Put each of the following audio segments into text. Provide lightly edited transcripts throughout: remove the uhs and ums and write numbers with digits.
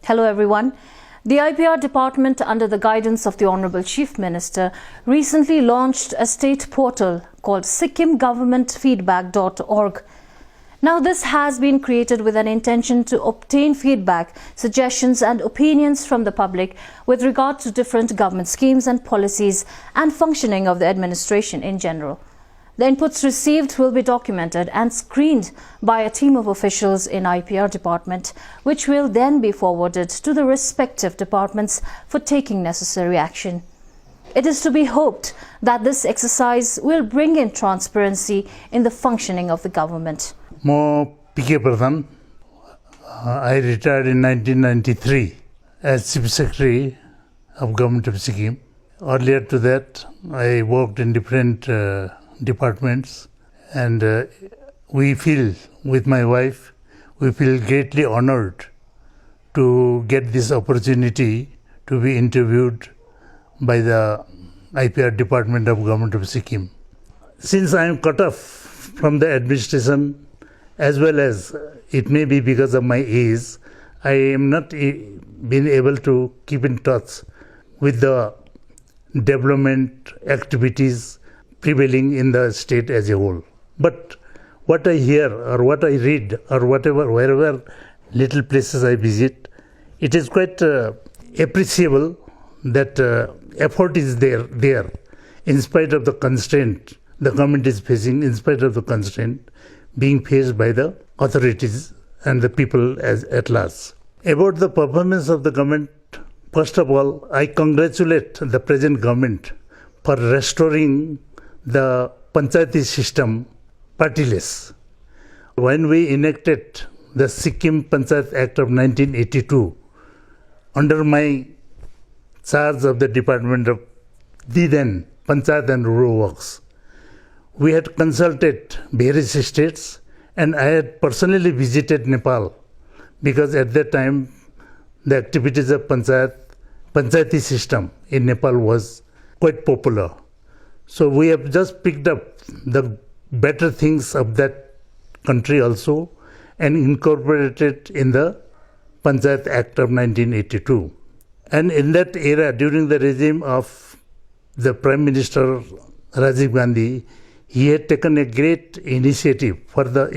Hello everyone. The IPR department, under the guidance of the Honourable Chief Minister, recently launched a state portal called SikkimGovernmentFeedback.org. Now this has been created with an intention to obtain feedback, suggestions and opinions from the public with regard to different government schemes and policies and functioning of the administration in general. The inputs received will be documented and screened by a team of officials in IPR department, which will then be forwarded to the respective departments for taking necessary action. It is to be hoped that this exercise will bring in transparency in the functioning of the government. Smt Pradhan. I retired in 1993 as Chief Secretary of Government of Sikkim. Earlier to that, I worked in different departments, and we feel, with my wife, we feel greatly honored to get this opportunity to be interviewed by the IPR department of Government of Sikkim. Since I am cut off from the administration, as well as it may be because of my age, I am not been able to keep in touch with the development activities prevailing in the state as a whole. But what I hear or what I read or wherever little places I visit, it is quite appreciable that effort is there in spite of the constraint the government is facing, in spite of the constraint being faced by the authorities and the people at large. About the performance of the government, first of all, I congratulate the present government for restoring the panchayati system partyless. When we enacted the Sikkim Panchayat Act of 1982, under my charge of the Department of the then Panchayat and Rural Works, we had consulted various states, and I had personally visited Nepal, because at that time the activities of panchayati system in Nepal was quite popular. So we have just picked up the better things of that country also and incorporated in the Panchayat Act of 1982. And in that era, during the regime of the Prime Minister Rajiv Gandhi, he had taken a great initiative for the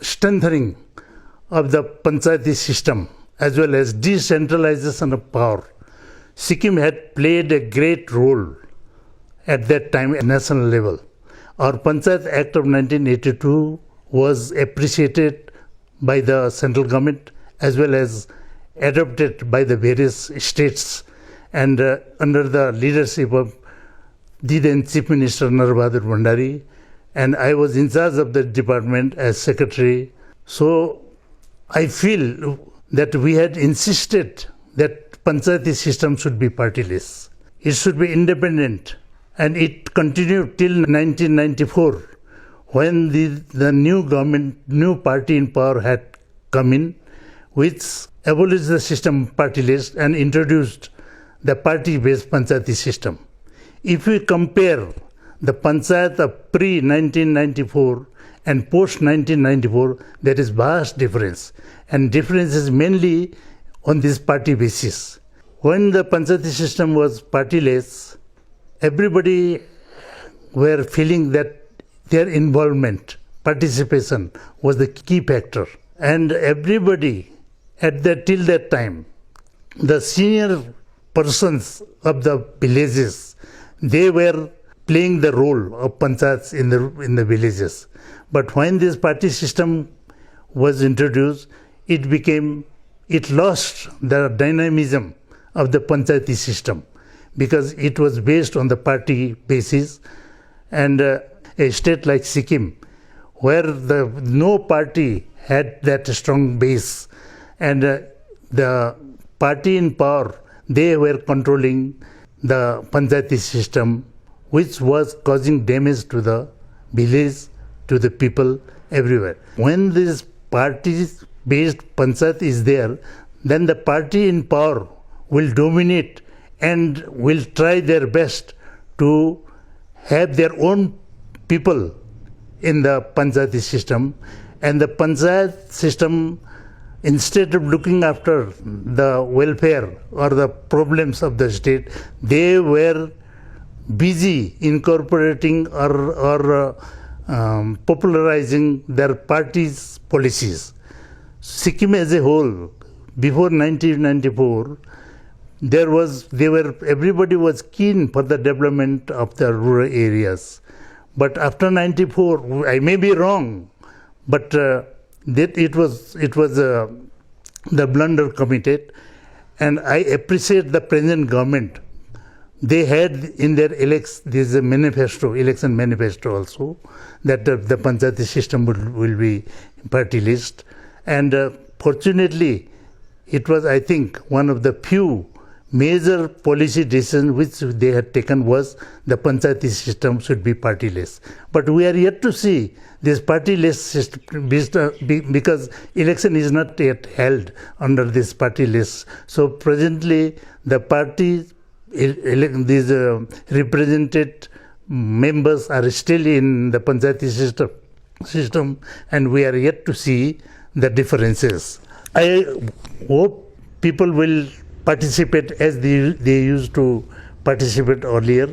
strengthening of the panchayati system as well as decentralization of power. Sikkim had played a great role at that time at national level. Our Panchayat Act of 1982 was appreciated by the central government as well as adopted by the various states, and under the leadership of the then Chief Minister Narbahadur Bhandari, and I was in charge of the department as secretary. So I feel that we had insisted that panchayati system should be partyless. It should be independent, and it continued till 1994, when the new government, new party in power had come in, which abolished the system partyless and introduced the party-based panchayati system. If we compare the panchayat of pre-1994 and post-1994, there is vast difference, and difference is mainly on this party basis. When the panchayati system was partyless, everybody were feeling that their involvement, participation was the key factor, and everybody till that time, the senior persons of the villages, they were playing the role of panchayats in the villages. But when this party system was introduced, it lost the dynamism of the panchayati system, because it was based on the party basis. And a state like Sikkim, where no party had that strong base, and the party in power, they were controlling the panchayati system, which was causing damage to the village, to the people everywhere. When this party-based panchayat is there, then the party in power will dominate and will try their best to have their own people in the panchayati system, and the panchayat system instead of looking after the welfare or the problems of the state, they were busy incorporating or popularizing their party's policies. Sikkim as a whole, before 1994, everybody was keen for the development of the rural areas. But after 94, I may be wrong, but it was the blunder committed, and I appreciate the present government. They had in their there's a manifesto, election manifesto also, that the panchayati system will be party list. And fortunately, it was, I think, one of the few major policy decisions which they had taken was the panchayati system should be partyless. But we are yet to see this partyless system because election is not yet held under this partyless. So presently, the party, these represented members are still in the panchayati system, and we are yet to see the differences. I hope people will participate as they used to participate earlier,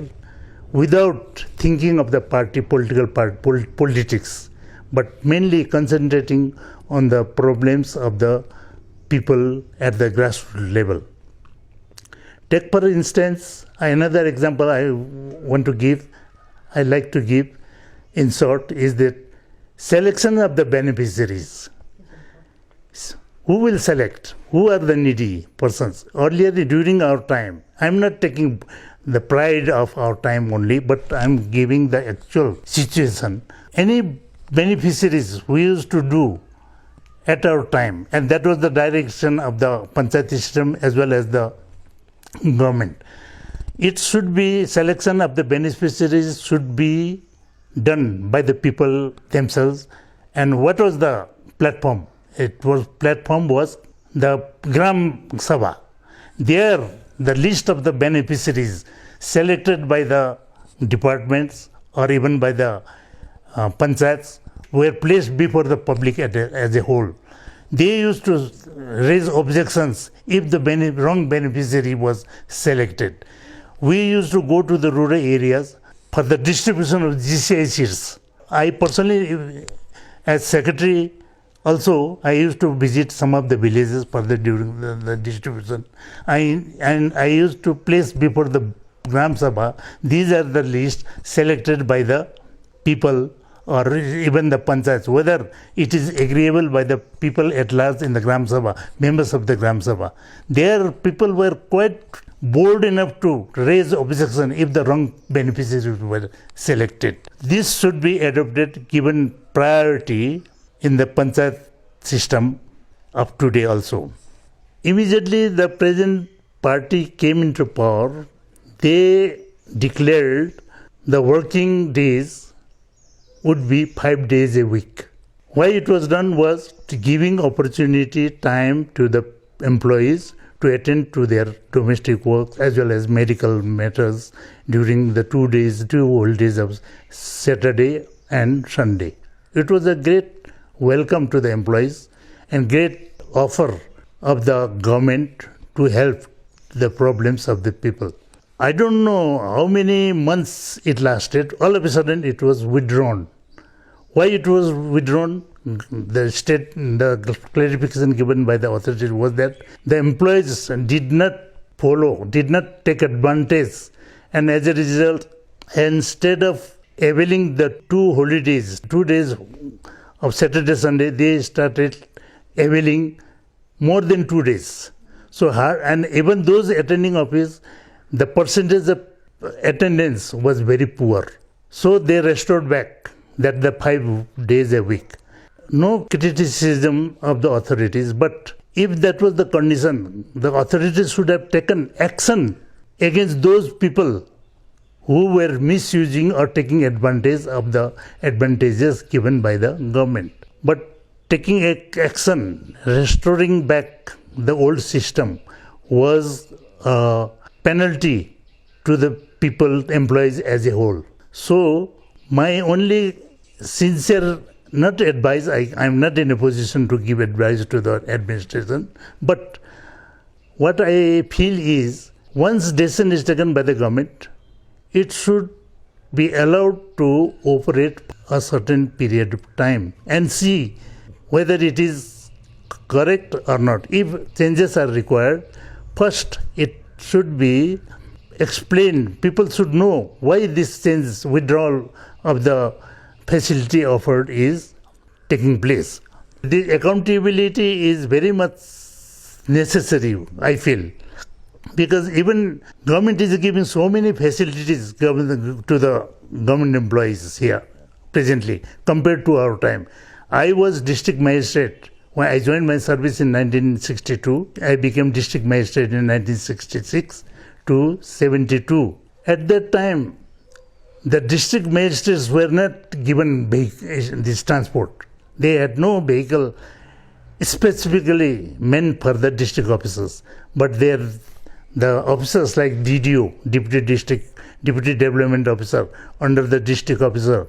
without thinking of the politics, but mainly concentrating on the problems of the people at the grassroots level. Take for instance, another example I like to give in short is that selection of the beneficiaries. Who will select? Who are the needy persons? Earlier, during our time, I'm not taking the pride of our time only, but I'm giving the actual situation. Any beneficiaries we used to do at our time, and that was the direction of the panchayati system as well as the government. It should be, selection of the beneficiaries should be done by the people themselves. And what was the platform? Platform was the Gram Sabha. There, the list of the beneficiaries selected by the departments or even by the panchayats were placed before the public as a whole. They used to raise objections if the wrong beneficiary was selected. We used to go to the rural areas for the distribution of GCI sheets. I personally, as secretary, also, I used to visit some of the villages during the distribution. I used to place before the Gram Sabha, these are the lists selected by the people or even the panchayats, whether it is agreeable by the people at large in the Gram Sabha, members of the Gram Sabha. There, people were quite bold enough to raise objection if the wrong beneficiaries were selected. This should be adopted, given priority in the panchayat system of today also. Immediately the present party came into power, they declared the working days would be 5 days a week. Why it was done was giving opportunity, time to the employees to attend to their domestic work as well as medical matters during the 2 whole days of Saturday and Sunday. It was a great welcome to the employees and great offer of the government to help the problems of the people. I don't know how many months it lasted. All of a sudden it was withdrawn. Why it was withdrawn? The clarification given by the authorities was that the employees did not take advantage, and as a result, instead of availing the 2 days of Saturday, Sunday, they started availing more than 2 days. So, and even those attending office, the percentage of attendance was very poor. So they restored back that the 5 days a week. No criticism of the authorities, but if that was the condition, the authorities should have taken action against those people who were misusing or taking advantage of the advantages given by the government. But taking action, restoring back the old system was a penalty to the people, employees as a whole. So my only sincere not advise, I'm not in a position to give advice to the administration, but what I feel is once decision is taken by the government, it should be allowed to operate a certain period of time and see whether it is correct or not. If changes are required, first it should be explained. People should know why this change, withdrawal of the facility offered is taking place. The accountability is very much necessary, I feel, because even government is giving so many facilities to the government employees here presently compared to our time. I was district magistrate when I joined my service in 1962. I became district magistrate in 1966 to 72. At that time, the district magistrates were not given this transport. They had no vehicle specifically meant for the district officers, but the officers like DDO, Deputy Development Officer, under the district officer,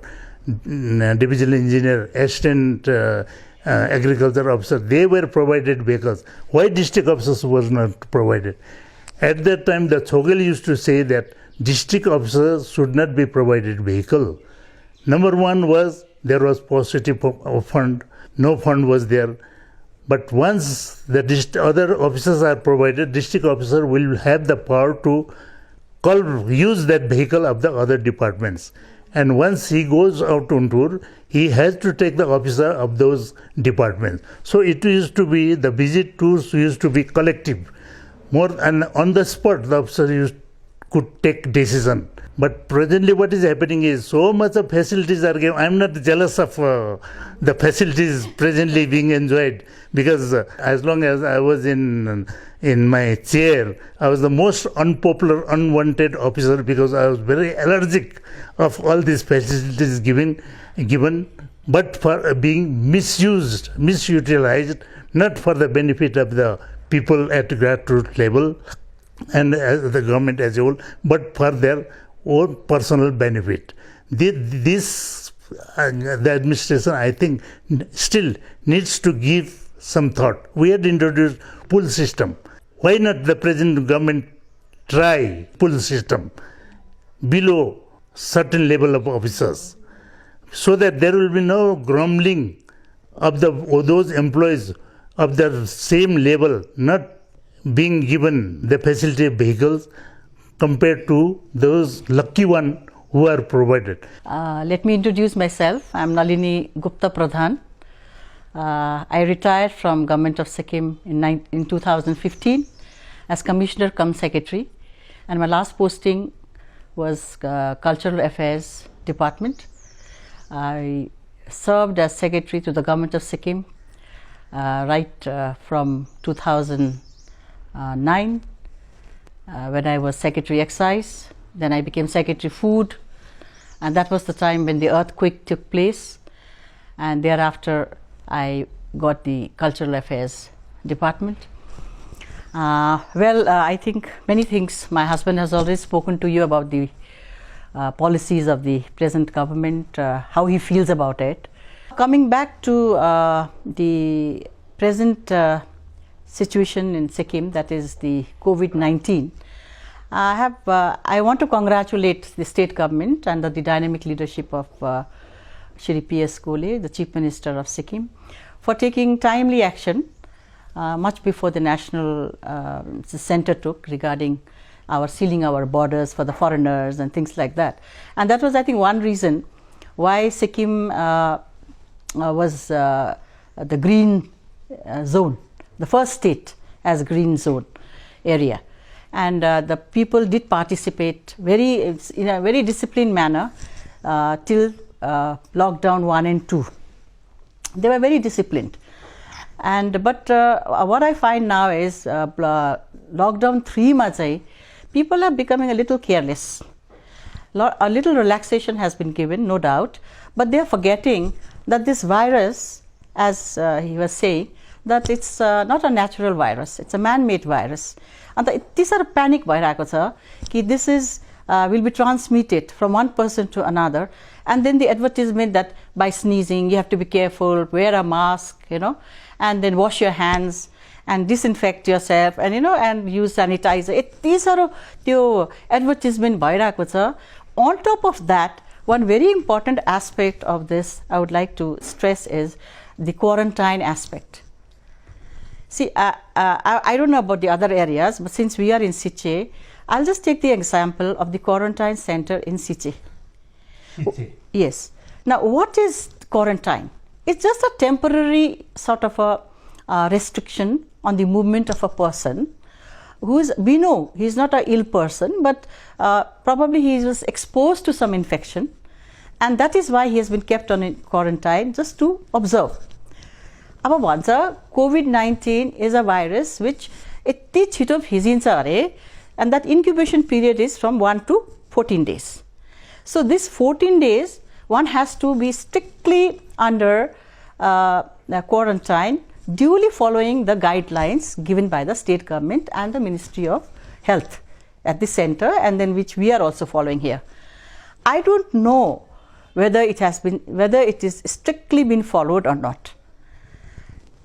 divisional engineer, assistant agriculture officer, they were provided vehicles. Why district officers was not provided? At that time, the Chogal used to say that district officers should not be provided vehicle. Number one was there was positive fund, no fund was there. But once the other officers are provided, district officer will have the power to use that vehicle of the other departments. And once he goes out on tour, he has to take the officer of those departments. So it used to be, the visit tours used to be collective. And on the spot, the officer could take decision. But presently what is happening is so much of facilities are given. I am not jealous of the facilities presently being enjoyed, because as long as I was in my chair, I was the most unpopular, unwanted officer, because I was very allergic of all these facilities given, but for being misutilized, not for the benefit of the people at grassroots level and the government as a whole, but for their own personal benefit. The administration, I think, still needs to give some thought. We had introduced pull system. Why not the present government try pull system below certain level of officers, so that there will be no grumbling of those employees of the same level not being given the facility of vehicles compared to those lucky ones who are provided. Let me introduce myself. I am Nalini Gupta Pradhan. I retired from Government of Sikkim in 2015 as Commissioner cum Secretary, and my last posting was Cultural Affairs Department. I served as Secretary to the Government of Sikkim from 2009 when I was Secretary Excise. Then I became Secretary Food, and that was the time when the earthquake took place, and thereafter I got the Cultural Affairs Department. I think many things. My husband has already spoken to you about the policies of the present government, how he feels about it. Coming back to the present situation in Sikkim, that is the COVID-19, I want to congratulate the state government under the dynamic leadership of Shri P.S. Gole, the Chief Minister of Sikkim, for taking timely action much before the national center took regarding sealing our borders for the foreigners and things like that. And that was, I think, one reason why Sikkim was the green zone, the first state as green zone area. And the people did participate in a very disciplined manner till lockdown 1 and 2. They were very disciplined. But what I find now is lockdown 3 majai, people are becoming a little careless. A little relaxation has been given, no doubt, but they are forgetting that this virus, as he was saying, that it's not a natural virus, it's a man-made virus. And these are panic bhairako cha ki this is will be transmitted from one person to another, and then the advertisement that by sneezing you have to be careful, wear a mask, and then wash your hands and disinfect yourself, and and use sanitizer. These are the advertisement bhairako cha. On top of that, one very important aspect of this I would like to stress is the quarantine aspect. See, I don't know about the other areas, but since we are in Siche, I'll just take the example of the quarantine center in Siche. Yes. Now, what is quarantine? It's just a temporary sort of a restriction on the movement of a person we know he's not an ill person, but probably he was exposed to some infection, and that is why he has been kept on quarantine just to observe. अब भन्छ COVID-19 is a virus which यति छिटो फिजिन्छ अरे, and that incubation period is from 1 to 14 days. So this 14 days one has to be strictly under quarantine, duly following the guidelines given by the state government and the Ministry of Health at the center, and then which we are also following here. I don't know whether it is strictly been followed or not.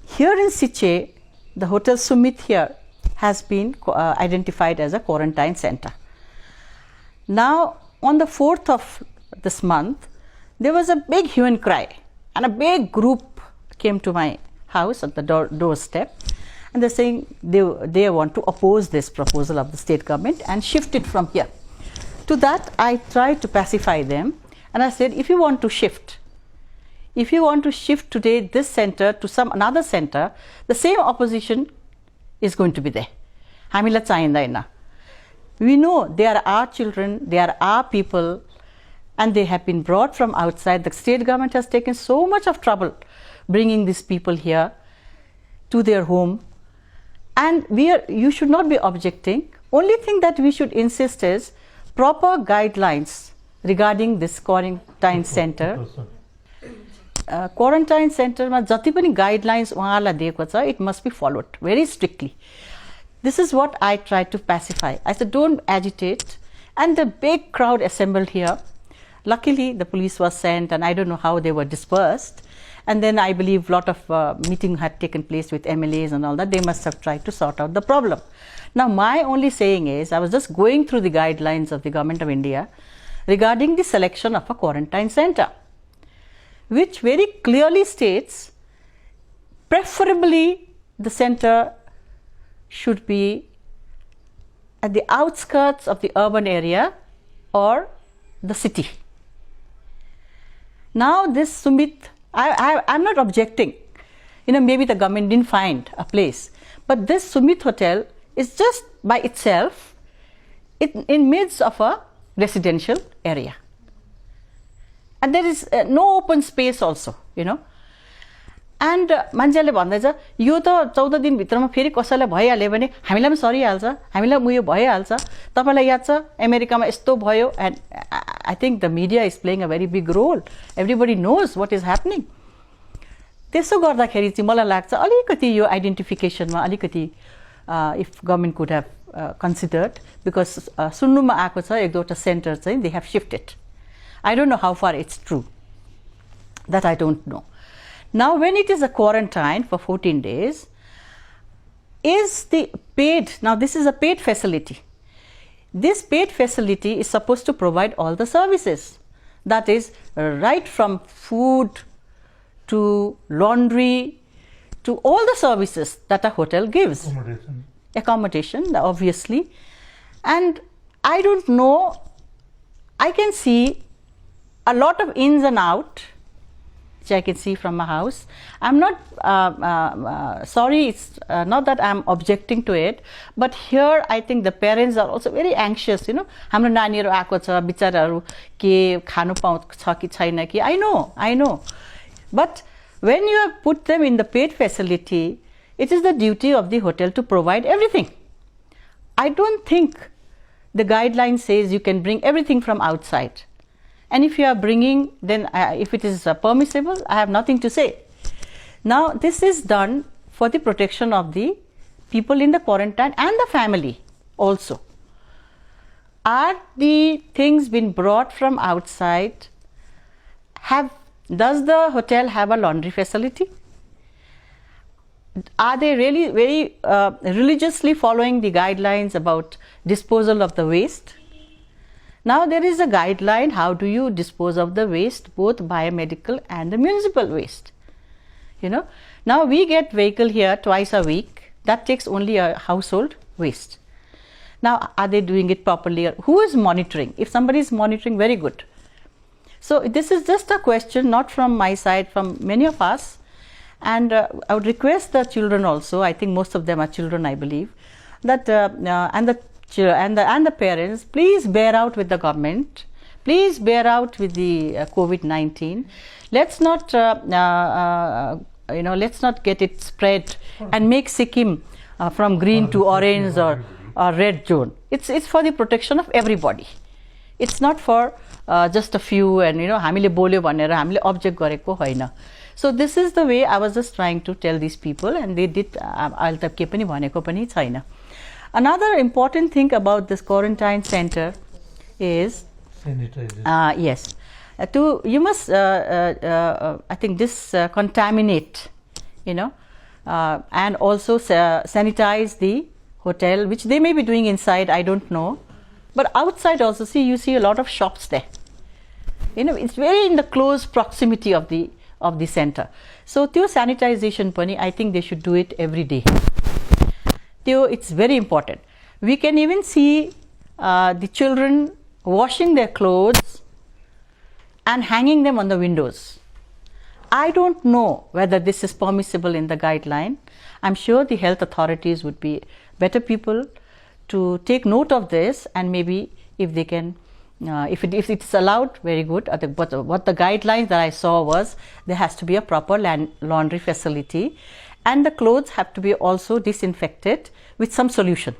Here in Siche, the Hotel Sumit here has been identified as a quarantine center. Now, on the 4th of this month, there was a big hue and cry, and a big group came to my house at the doorstep, and they're saying they want to oppose this proposal of the state government and shift it from here. To that, I tried to pacify them, and I said, if you want to shift today this center to some another center, the same opposition is going to be there. We know they are our children, they are our people, and they have been brought from outside. The state government has taken so much of trouble bringing these people here to their home, and you should not be objecting. Only thing that we should insist is proper guidelines regarding this quarantine center. Quarantine center ma jati pani guidelines uहाँलाई दिएको छ, it must be followed very strictly. This is what I tried to pacify. I said, don't agitate, and the big crowd assembled here. Luckily, the police was sent, and I don't know how they were dispersed. And then I believe a lot of meeting had taken place with MLAs and all that. They must have tried to sort out the problem. Now, my only saying is, I was just going through the guidelines of the Government of India regarding the selection of a quarantine center, which very clearly states, preferably the center should be at the outskirts of the urban area or the city. Now, this Sumit, I'm not objecting. Maybe the government didn't find a place, but this Sumit Hotel is just by itself in midst of a residential area, and there is no open space also, And मान्छेले भन्दैछ यो त 14 दिन भित्रमा फेरि कसैलाई भइहाल्यो भने हामीलाई पनि सरिहाल्छ, हामीलाई मुयो भइहाल्छ, तपाईलाई याद छ अमेरिकामा यस्तो भयो, and I think the media is playing a very big role. Everybody knows what is happening. त्यसो गर्दाखेरि चाहिँ मलाई लाग्छ अलिकति यो आइडेन्टिफिकेसनमा अलिकति if government could have considered, because सुन्नुमा आएको छ एक दुईवटा सेन्टर चाहिँ they have shifted. I don't know how far it's true. That I don't know. Now, when it is a quarantine for 14 days, is the paid, now this is a paid facility. This paid facility is supposed to provide all the services. That is, right from food to laundry to all the services that a hotel gives. Accommodation, obviously. And I don't know, I can see a lot of ins and outs, which I can see from my house. I'm not sorry, it's not that I'm objecting to it, but here I think the parents are also very anxious, हाम्रो नानीहरु आएको छ, बिचाराहरु के खानु पाउँछ कि छैन कि, I know. But when you have put them in the paid facility, it is the duty of the hotel to provide everything. I don't think the guideline says you can bring everything from outside. And if you are bringing, then if it is permissible, I have nothing to say. Now, this is done for the protection of the people in the quarantine and the family also. are the things been brought from outside? Does the hotel have a laundry facility? Are they really very religiously following the guidelines about disposal of the waste? Now there is a guideline, how do you dispose of the waste, both biomedical and the municipal waste. Now we get vehicle here twice a week, that takes only a household waste. Now are they doing it properly? Who is monitoring? If somebody is monitoring, very good. So this is just a question, not from my side, from many of us. And I would request the children also, I think most of them are children, I believe, that and the parents, please bear out with the government, please bear out with the COVID-19. Let's not let's not get it spread and make Sikkim from green to orange or red zone. It's for the protection of everybody. It's not for just a few and हामीले बोल्यो भनेर हामीले object गरेको हैन. So this is the way I was just trying to tell these people, and they did. I'll त के पनि भनेको पनि छैन. Another important thing about this quarantine center is sanitization. Yes, you must I think contaminate, and also sanitize the hotel, which they may be doing inside, I don't know, but outside also. You see a lot of shops there. It's very in the close proximity of the center. So त्यो sanitization pani, I think they should do it every day. It's very important. We can even see the children washing their clothes and hanging them on the windows. I don't know whether this is permissible in the guideline. I'm sure the health authorities would be better people to take note of this, and maybe if they can, if it's allowed, very good. But what the guidelines that I saw was there has to be a proper laundry facility, and the clothes have to be also disinfected with some solution.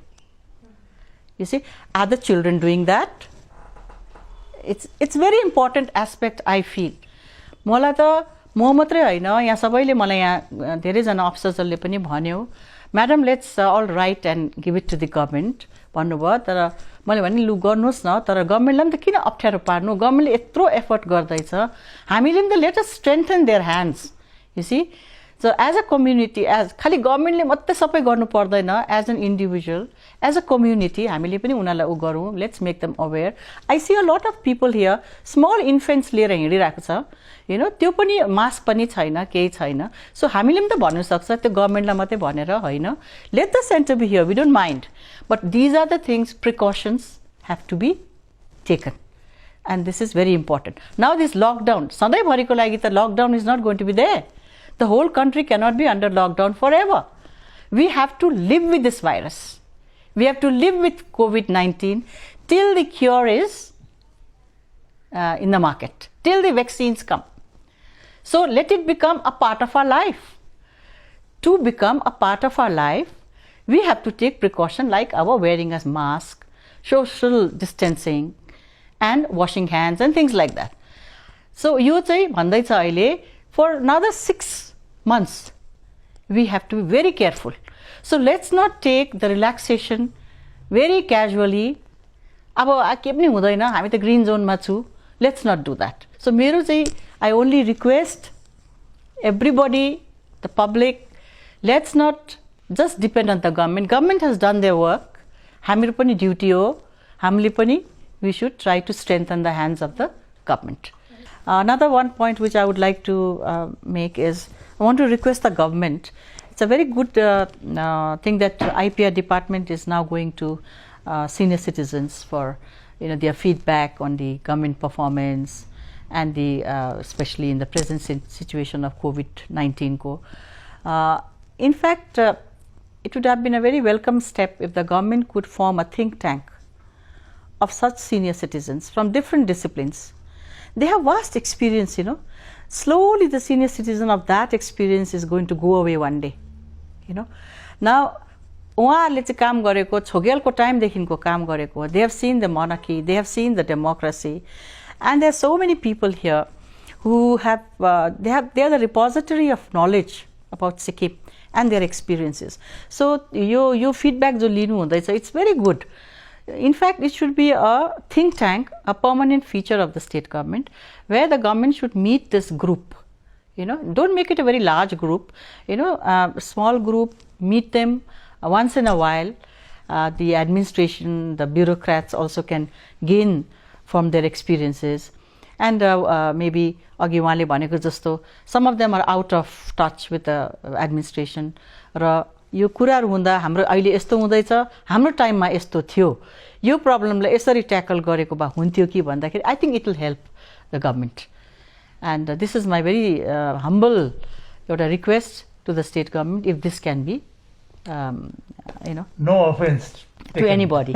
You see, are the children doing that? It's very important aspect, I feel. मलाई त म मात्रै हैन, यहाँ सबैले मलाई यहाँ धेरैजना अफिसर्सहरूले पनि भन्यो, madam let's all right and give it to the government भन्नुभयो. तर मैले भने लु गर्नुहोस् न, तर गभर्मेन्टलाई पनि त किन अप्ठ्यारो पार्नु, गभर्मेन्टले यत्रो एफर्ट गर्दैछ, हामीले पनि त let us strengthen their hands. You see, so as a community, खालि गभर्मेन्टले मात्रै सबै गर्नु पर्दैन, as an individual, as a community हामीले पनि उनीहरूलाई गरौँ. Let's make them aware. I see a lot of people here, small infants लिएर हिँडिरहेको छ, त्यो पनि मास्क पनि छैन, केही छैन. सो हामीले पनि त भन्नु सक्छ, त्यो गभर्मेन्टलाई मात्रै भनेर होइन. Let the centre be here, we don't mind, but these are the things, precautions have to be taken, and this is very important. Now this lockdown, सधैँभरिको लागि त lockdown is not going to be there. The whole country cannot be under lockdown forever. We have to live with this virus. We have to live with COVID-19 till the cure is in the market, till the vaccines come. So let it become a part of our life. To become a part of our life, we have to take precaution like our wearing a mask, social distancing, and washing hands and things like that. So you say भन्दैछ अहिले, for another 6 months, we have to be very careful. So let's not take the relaxation very casually. अब के पनि हुँदैन, हामी त green जोनमा छु, let's not do that. So मेरो चाहिँ, I only request everybody, the public, let's not just depend on the government. Government has done their work. हाम्रो पनि duty हो, हामीले पनि, we should try to strengthen the hands of the government. Another one point which I would like to make is, I want to request the government. It's a very good thing that IPR department is now going to senior citizens for their feedback on the government performance, and the especially in the present situation of COVID-19 ko. In fact, it would have been a very welcome step if the government could form a think tank of such senior citizens from different disciplines. They have vast experience, Slowly the senior citizen of that experience is going to go away one day, Now, उहाँहरूले चाहिँ काम गरेको, छोगेलको टाइमदेखिको काम गरेको, they have seen the monarchy, they have seen the democracy, and there are so many people here who have, they are the repository of knowledge about Sikkim and their experiences. So, your feedback जो लिनु हुँदैछ, it's very good. In fact, it should be a think tank, a permanent feature of the state government, where the government should meet this group. Don't make it a very large group. A small group, meet them once in a while. The administration, the bureaucrats also can gain from their experiences. And maybe अघि उहाँले भनेको जस्तो some of them are out of touch with the administration. र यो कुराहरु हुँदा हाम्रो अहिले यस्तो हुँदैछ, हाम्रो टाइममा यस्तो थियो, यो प्रब्लमलाई यसरी ट्याकल गरेको भए हुन्थ्यो कि भन्दाखेरि I think it will help the government. And this is my very humble request to the state government, if this can be, no offense to anybody.